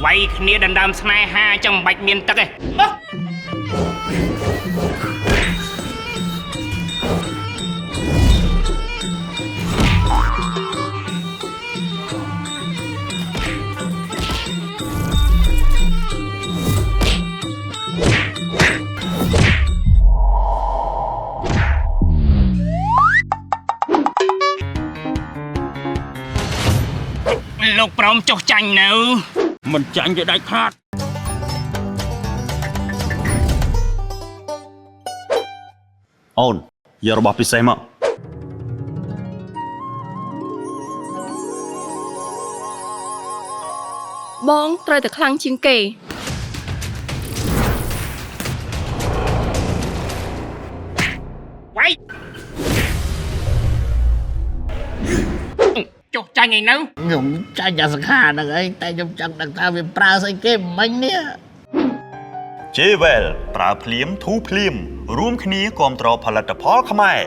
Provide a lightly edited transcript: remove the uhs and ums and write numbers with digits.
វាយគ្នាដណ្ដើមស្នេហាចាំបាច់មានទឹកទេលោកព្រមចុះចាញ់នៅមិនចាញ់ទេដាច់ខាតអូនយករបស់ពិសេសមកបងត្រូវតែខ្លាំងជាងគេវាយចុះចាញ់ឯនៅខ្ញុំចាញ់អាសខាហ្នឹងឯងតែខ្ញុំចង់ដឹងថាវាប្រើស្អីគេមិញនេះ Jewel ប្រើភ្លាមធូរភ្លាមរួមគ្នាគាំទ្រផលិតផលខ្មែរ